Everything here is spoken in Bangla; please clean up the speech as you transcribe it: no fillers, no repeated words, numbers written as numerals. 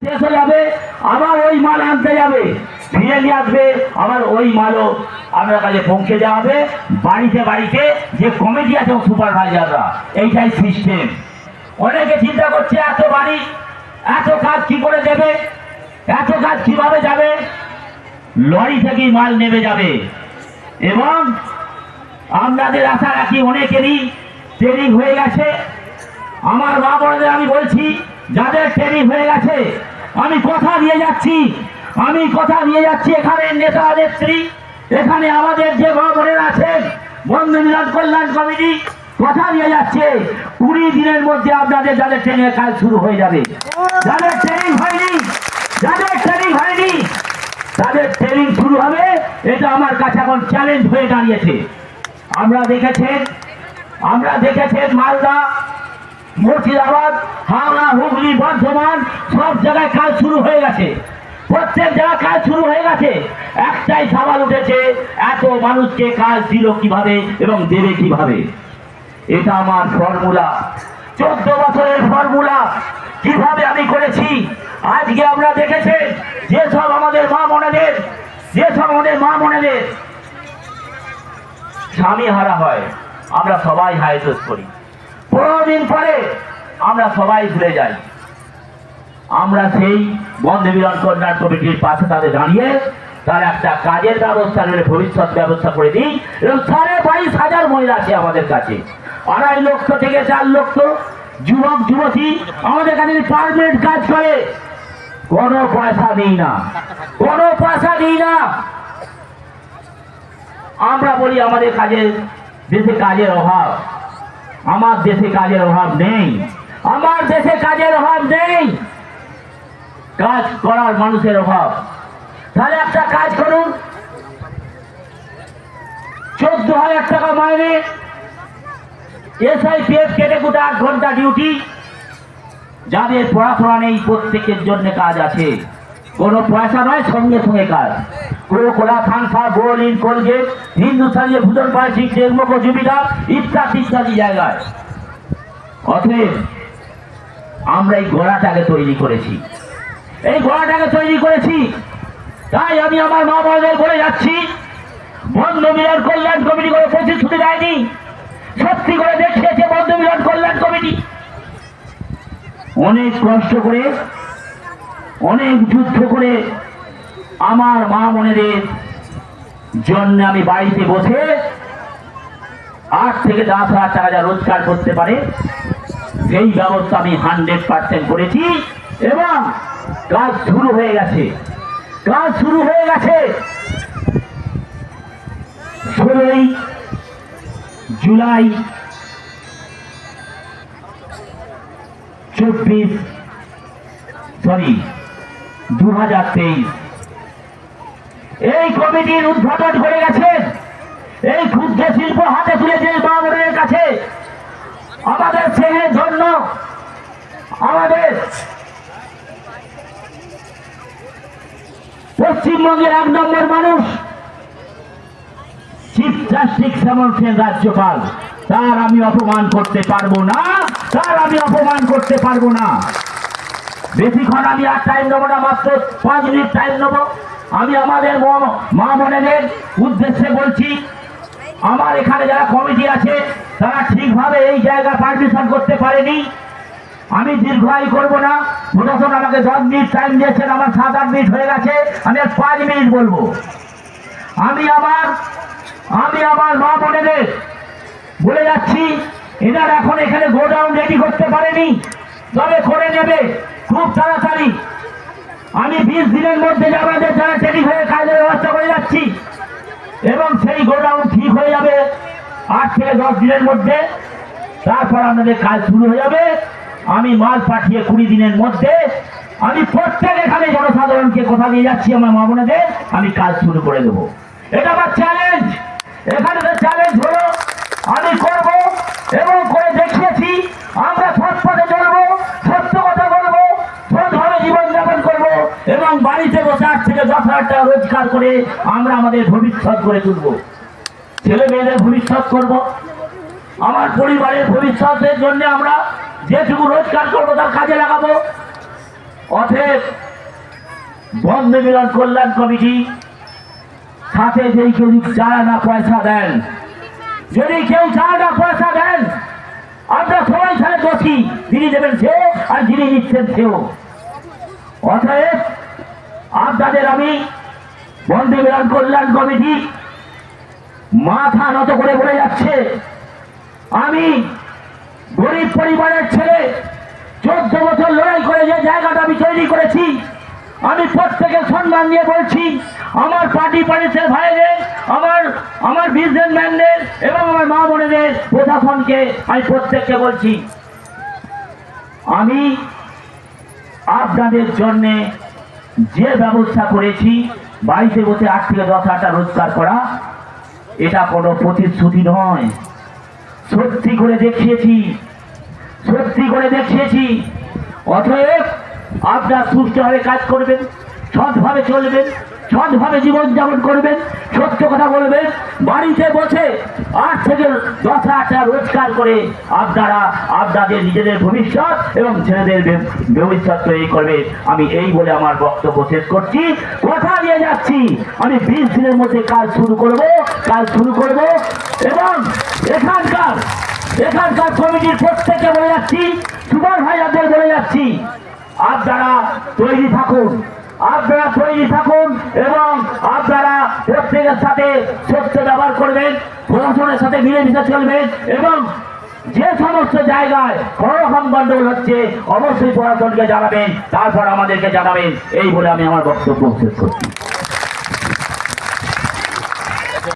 শেষ হয়ে যাবে, আবার ওই মাল আনতে যাবে, ফিরে নিয়ে আসবে, আবার ওই মালও আপনার কাছে পৌঁছে দেওয়া হবে বাড়িতে বাড়িতে। যে কমিটি আছে সুপারভাইজাররা, এইটাই সিস্টেম। অনেকে চিন্তা করছে এত বাড়ি, এত কাজ কি করে দেবে, এত কাজ কিভাবে যাবে। লরি থেকেই মাল নেমে যাবে। এবং আপনাদের আশা রাখি অনেকেরই ট্রেনিং হয়ে গেছে। আমার মা বোনদের আমি বলছি, যাদের ট্রেনিং হয়ে গেছে, আমি কথা দিয়ে যাচ্ছি, এখানে নেতা নেত্রী, এখানে আমাদের যে মা বোনেরা আছেন, বন্ধু মিলন কল্যাণ কমিটি কথা দিয়ে যাচ্ছে 20 দিনের মধ্যে আপনাদের যাদের ট্রেনিং কাজ শুরু হয়ে যাবে। যাদের ট্রেনিং হয়নি তাদের ট্রেনিং শুরু হবে। এটা আমার কাছে এখন চ্যালেঞ্জ হয়ে দাঁড়িয়েছে। আমরা দেখেছেন মালদা, মুর্শিদাবাদ, হাওড়া, হুগলি, বর্ধমান সব জায়গায় কাজ শুরু হয়ে গেছে। প্রত্যেক জায়গায় কাজ শুরু হয়ে গেছে। একটাই সওয়াল উঠেছে, এত মানুষকে কাজ দিল কিভাবে এবং দেবে কিভাবে। এটা আমার ফর্মুলা, 14 বছরের ফর্মুলা, কিভাবে আমি করেছি। আজকে আমরা দেখেছেন যেসব আমাদের মা বোনেদের স্বামী হারা হয়, আমরা সবাই হাইজোস করি। 15 দিন পরে আমরা সবাই ভুলে যাই। আমরা সেই বন্ধু মিলন কল্যাণ কমিটির পাশে তাদের দাঁড়িয়ে তার একটা কাজের ব্যবস্থা করে ভবিষ্যৎ ব্যবস্থা করে দিই। এবং 22,500 মহিলা আছে আমাদের কাছে, 2.5 লক্ষ থেকে 4 লক্ষ যুবক যুবতী আমাদের কাছে পার্মানেন্ট কাজ করে। কোনো পয়সা দিই না। আমরা বলি আমাদের দেশে কাজের অভাব। আমার দেশে কাজের অভাব নেই, কাজ করার মানুষের অভাব। তাহলে একটা কাজ করুন, 14,000 টাকা মাইনে, SIPF কেটে কুটে 8 ঘন্টা ডিউটি। যাদের পড়াশোনা নেই প্রত্যেকের জন্য কাজ আছে, কোনো পয়সা নয়, সঙ্গে সঙ্গে কাজ। কোলা, থানসা, বোলিন, কোলগেট, হিন্দুস্তানি ভূষণ পার্সিক, ডেগমোক, জুবিকা ইত্যাদি জায়গায়। অতএব আমরা এই গোড়াটাকে তৈরি করেছি। তাই আমি আমার মা বোনদের বলে যাচ্ছি, বন্ধু মিলন কল্যাণ কমিটি করে প্রতিশ্রুতি দেয়নি, সত্যি করে দেখিয়েছে বন্ধু মিলন কল্যাণ কমিটি। অনেক কষ্ট করে, অনেক যুদ্ধ করে আমার মা বোনেদের জন্য আমি বাড়িতে বসে 8 থেকে 10,000 টাকা যা রোজগার করতে পারে সেই ব্যবস্থা আমি 100% করেছি। এবং কাজ শুরু হয়ে গেছে। 16 জুলাই 2023 এই কমিটির উদ্ঘাটন করে গেছেন এই ক্ষুদ্র শিল্প হাতে তুলে যে মা বোনের কাছে আমাদের স্নেহের জন্য আমাদের পশ্চিমবঙ্গের 1 নম্বর মানুষ চিফ জাস্টিস শ্যামল সেন রাজ্যপাল, তার আমি অপমান করতে পারবো না। বেশিক্ষণ আমি আর টাইম নেবো না, মাত্র 5 মিনিট টাইম নেবো। আমি আমাদের মা বোনেদের উদ্দেশ্যে বলছি, আমার এখানে যারা কমিটি আছে তারা ঠিকভাবে এই জায়গা পারমিশন করতে পারেনি। আমি দীর্ঘায়ু করবো না। প্রশাসন আমাকে 10 মিনিট টাইম দিয়েছেন, আমার 7-8 মিনিট হয়ে গেছে, আমি আর 5 মিনিট বলবো। আমি আমার মা বোনেদের বলে যাচ্ছি, এনারা এখন এখানে গোডাউন রেডি করতে পারেনি, তবে করে নেবে খুব তাড়াতাড়ি। আমি 20 দিনের মধ্যে যারা ট্রেনিং হয়ে কাজের ব্যবস্থা করে যাচ্ছি এবং সেই গোডাউন ঠিক হয়ে যাবে 8 থেকে 10 দিনের মধ্যে। তারপর আপনাদের কাজ শুরু হয়ে যাবে। আমি মাল পাঠিয়ে 20 দিনের মধ্যে আমি প্রত্যেক এখানে জনসাধারণকে কথা দিয়ে যাচ্ছি, আমার মা বোনেদের আমি কাজ শুরু করে দেবো। এটা আমার চ্যালেঞ্জ। এখানে চ্যালেঞ্জ হলো আমি করব এবং করে দেখিয়েছি। আমরা সৎ পথে চলবো, সত্য কথা বলবো, সৎভাবে জীবনযাপন করবো এবং বাড়িতে বসে 8 থেকে 10,000 টাকা রোজগার করে আমরা আমাদের ভবিষ্যৎ গড়ে তুলবো, ছেলে মেয়েদের ভবিষ্যৎ করব, আমার পরিবারের ভবিষ্যতের জন্য আমরা যেটুকু রোজগার করবো তার কাজে লাগাবো। অতএব বন্ধু মিলন কল্যাণ কমিটি সাথে যেই কেউ যারা না পয়সা দেন, যদি কেউ যারা না পয়সা দেন, আমরা সবাই সাথে দোষী, যিনি দেবেন সেও আর যিনি নিচ্ছেন সেও। অতএব আপনাদের আমি বন্ধু মিলন কল্যাণ কমিটি মাথা নত করে বলে যাচ্ছে, আমি গরিব পরিবারের ছেলে, 14 বছর লড়াই করে যে জায়গাটা আমি তৈরি করেছি, আমি প্রত্যেকের সম্মান নিয়ে বলছি, আমার পার্টি পালিশের ভাইদের, আমার বিজনেসম্যানদের এবং আমার মা বোনেদের, প্রশাসনকে আমি প্রত্যেককে বলছি, আমি আপনাদের জন্য যে ব্যবস্থা করেছি, বাড়িতে বসে 8 থেকে 10 হাজার টাকা রোজগার করা, এটা কোনো প্রতিশ্রুতি নয়, সত্যি করে দেখিয়েছি, সত্যি করে দেখিয়েছি। অতএব আপনারা সুষ্ঠুভাবে কাজ করবেন, সৎভাবে চলবেন, সৎভাবে জীবনযাপন করবেন, সত্য কথা বলবেন, বাড়িতে বসে 8 থেকে 10 হাজার টাকা রোজগার করে আপনারা আপনাদের নিজেদের ভবিষ্যৎ এবং ছেলেদের ভবিষ্যৎ তৈরি করবে। আমি এই বলে আমার বক্তব্য শেষ করছি। কথা দিয়ে যাচ্ছি, আমি 20 দিনের মধ্যে কাজ শুরু করব এবং এখানকার কমিটির প্রত্যেককে বলে যাচ্ছি, সুপারভাইজারদের বলে যাচ্ছি, আপনারা তৈরি থাকুন এবং আপনারা প্রত্যেকের সাথে সত্য ব্যবহার করবেন, প্রশাসনের সাথে মিলেমিশে চলবেন এবং যে সমস্ত জায়গায় কোনো রকম গন্ডগোল হচ্ছে অবশ্যই প্রশাসনকে জানাবেন, তারপর আমাদেরকে জানাবেন। এই বলে আমি আমার বক্তব্য শেষ করছি।